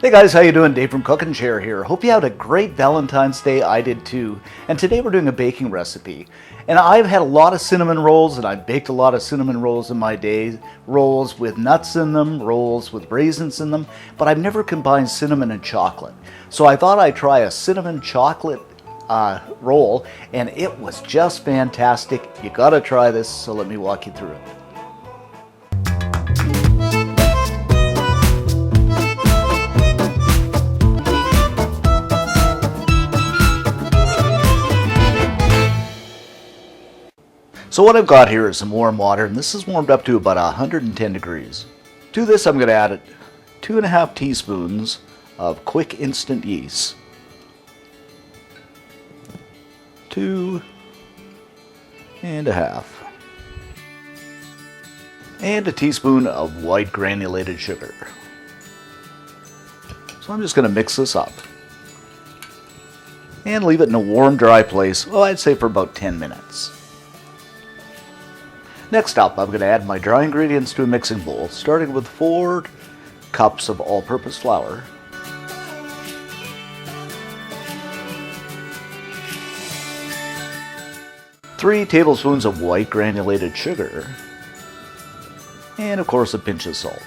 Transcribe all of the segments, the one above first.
Hey guys, how you doing? Dave from Cook and Share here. Hope you had a great Valentine's Day. I did too. And today we're doing a baking recipe. And I've had a lot of cinnamon rolls, and I've baked a lot of cinnamon rolls in my day. Rolls with nuts in them, rolls with raisins in them, but I've never combined cinnamon and chocolate. So I thought I'd try a cinnamon chocolate roll, and it was just fantastic. You gotta try this, so let me walk you through it. So what I've got here is some warm water, and this is warmed up to about 110 degrees. To this I'm going to add 2.5 teaspoons of quick instant yeast. 2.5. And a teaspoon of white granulated sugar. So I'm just going to mix this up. And leave it in a warm, dry place, well, I'd say for about 10 minutes. Next up, I'm going to add my dry ingredients to a mixing bowl, starting with 4 cups of all-purpose flour, 3 tablespoons of white granulated sugar, and of course a pinch of salt.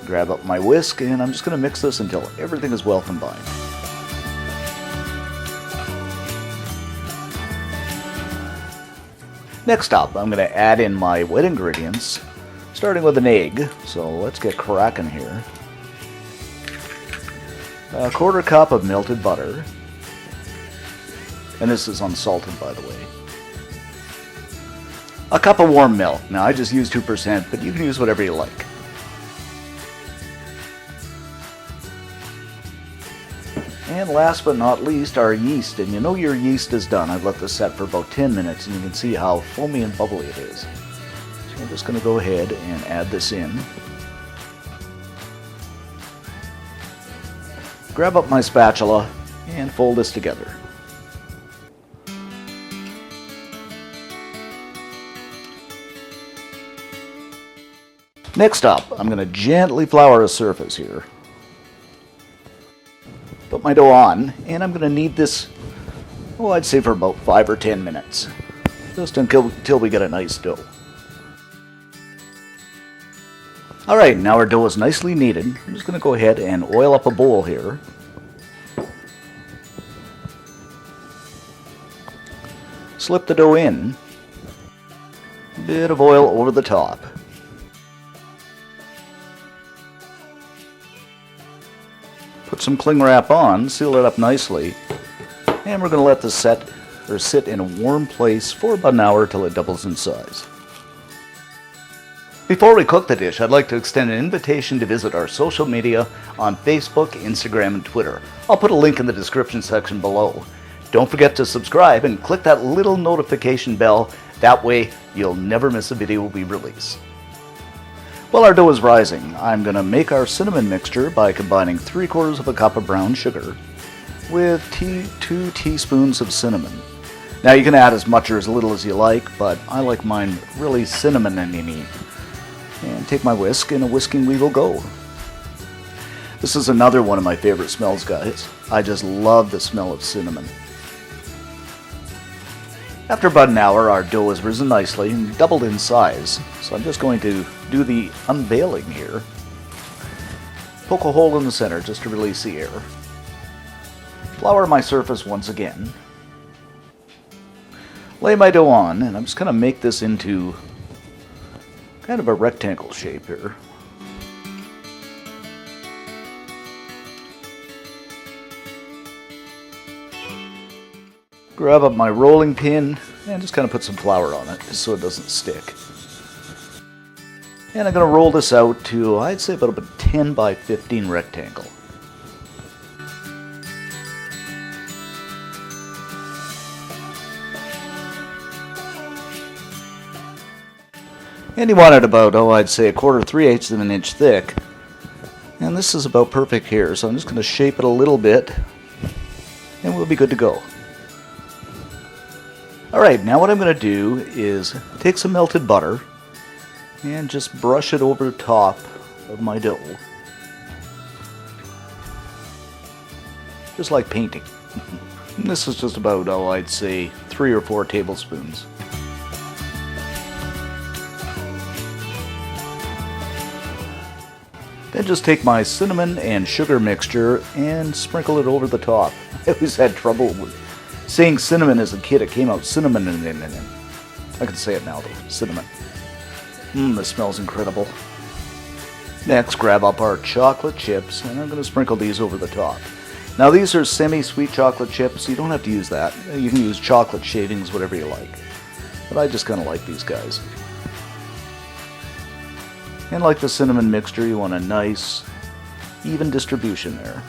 Grab up my whisk, and I'm just going to mix this until everything is well combined. Next up, I'm going to add in my wet ingredients, starting with an egg. So let's get cracking here. A 1/4 cup of melted butter. And this is unsalted, by the way. A cup of warm milk. Now I just use 2%, but you can use whatever you like. And last but not least, our yeast. And you know your yeast is done. I've let this set for about 10 minutes, and you can see how foamy and bubbly it is. So I'm just going to go ahead and add this in. Grab up my spatula and fold this together. Next up, I'm going to gently flour a surface here. Put my dough on, and I'm going to knead this, well, I'd say for about 5 or 10 minutes, just until we get a nice dough. Alright, now our dough is nicely kneaded. I'm just going to go ahead and oil up a bowl here. Slip the dough in, a bit of oil over the top. Put some cling wrap on, seal it up nicely, and we're going to let this sit in a warm place for about an hour till it doubles in size. Before we cook the dish, I'd like to extend an invitation to visit our social media on Facebook, Instagram, and Twitter. I'll put a link in the description section below. Don't forget to subscribe and click that little notification bell. That way you'll never miss a video we release. While our dough is rising, I'm going to make our cinnamon mixture by combining 3/4 cup of brown sugar with 2 teaspoons of cinnamon. Now you can add as much or as little as you like, but I like mine really cinnamon-y. And take my whisk, and a whisking we will go. This is another one of my favorite smells, guys. I just love the smell of cinnamon. After about an hour, our dough has risen nicely and doubled in size, so I'm just going to do the unveiling here. Poke a hole in the center just to release the air. Flour my surface once again. Lay my dough on, and I'm just going to make this into kind of a rectangle shape here. Grab up my rolling pin and just kind of put some flour on it just so it doesn't stick. And I'm going to roll this out to, I'd say, about a 10 by 15 rectangle. And you want it about, I'd say 1/4, 3/8 of an inch thick. And this is about perfect here, so I'm just going to shape it a little bit, and we'll be good to go. Alright, now what I'm going to do is take some melted butter and just brush it over top of my dough. just like painting. And this is just about, oh, I'd say 3 or 4 tablespoons. Then just take my cinnamon and sugar mixture and sprinkle it over the top. I always had trouble with saying cinnamon as a kid. It came out cinnamon. I can say it now though, cinnamon. This smells incredible. Next, grab up our chocolate chips, and I'm going to sprinkle these over the top. Now these are semi-sweet chocolate chips. You don't have to use that. You can use chocolate shavings, whatever you like. But I just kind of like these guys. And like the cinnamon mixture, you want a nice, even distribution there.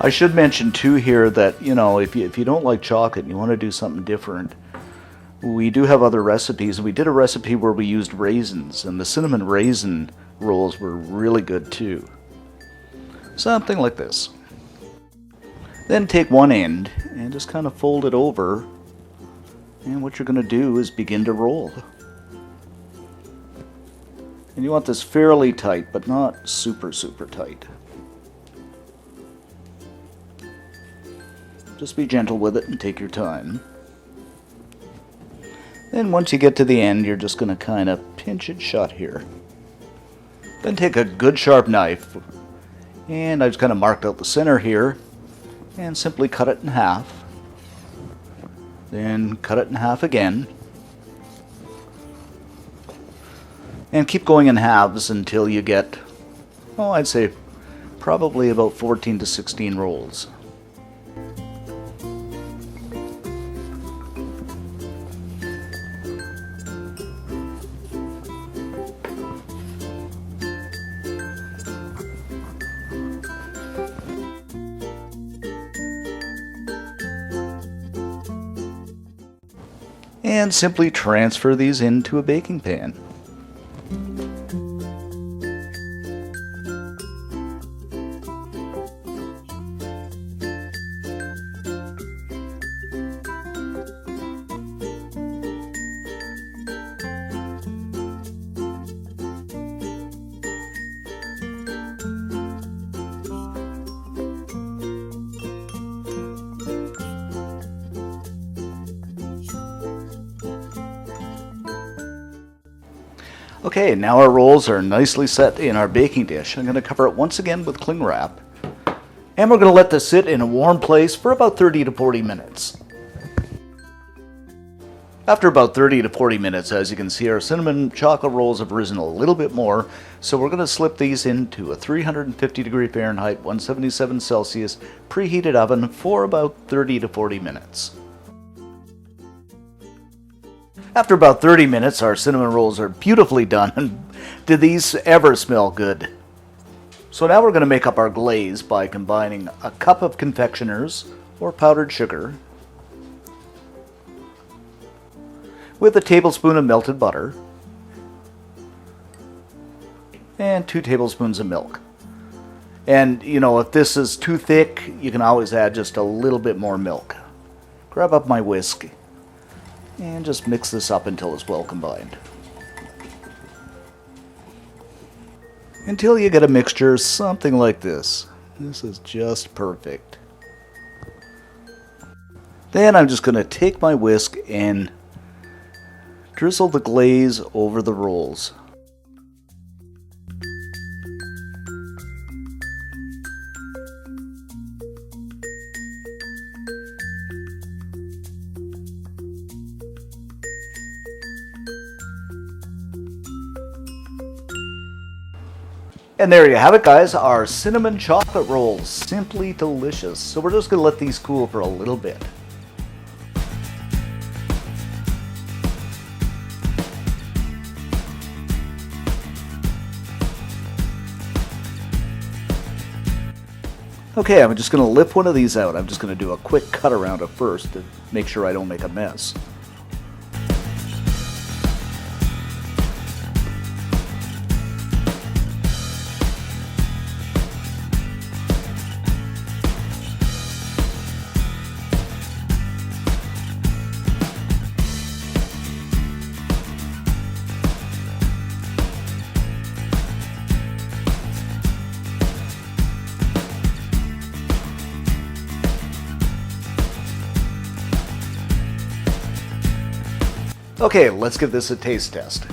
I should mention too here that, you know, if you don't like chocolate and you want to do something different, we do have other recipes. We did a recipe where we used raisins, and the cinnamon raisin rolls were really good too. Something like this. Then take one end and just kind of fold it over, and what you're going to do is begin to roll. And you want this fairly tight, but not super tight. Just be gentle with it and take your time. Then once you get to the end, you're just going to kind of pinch it shut here. Then take a good sharp knife, and I just kind of marked out the center here, and simply cut it in half. Then cut it in half again. And keep going in halves until you get, oh, I'd say probably about 14 to 16 rolls. And simply transfer these into a baking pan. Okay, now our rolls are nicely set in our baking dish. I'm going to cover it once again with cling wrap. And we're going to let this sit in a warm place for about 30 to 40 minutes. After about 30 to 40 minutes, as you can see, our cinnamon chocolate rolls have risen a little bit more. So we're going to slip these into a 350 degree Fahrenheit, 177 Celsius preheated oven for about 30 to 40 minutes. After about 30 minutes, our cinnamon rolls are beautifully done, and did these ever smell good? So now we're going to make up our glaze by combining a cup of confectioner's or powdered sugar with a tablespoon of melted butter and 2 tablespoons of milk. And, you know, if this is too thick, you can always add just a little bit more milk. Grab up my whisk and just mix this up until it's well combined. Until you get a mixture something like this. This is just perfect. Then I'm just going to take my whisk and drizzle the glaze over the rolls. And there you have it, guys, our cinnamon chocolate rolls. Simply delicious. So we're just going to let these cool for a little bit. Okay, I'm just going to lift one of these out. I'm just going to do a quick cut around it first to make sure I don't make a mess. Okay, let's give this a taste test.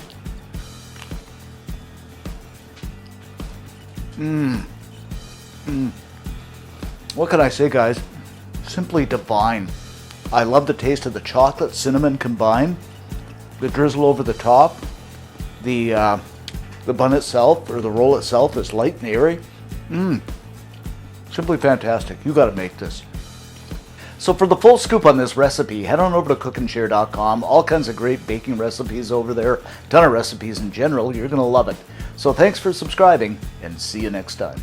What can I say, guys? Simply divine. I love the taste of the chocolate cinnamon combined. The drizzle over the top. The bun itself, or the roll itself, is light and airy. Simply fantastic. You got to make this. So for the full scoop on this recipe, head on over to cookandshare.com. All kinds of great baking recipes over there. Ton of recipes in general. You're going to love it. So thanks for subscribing, and see you next time.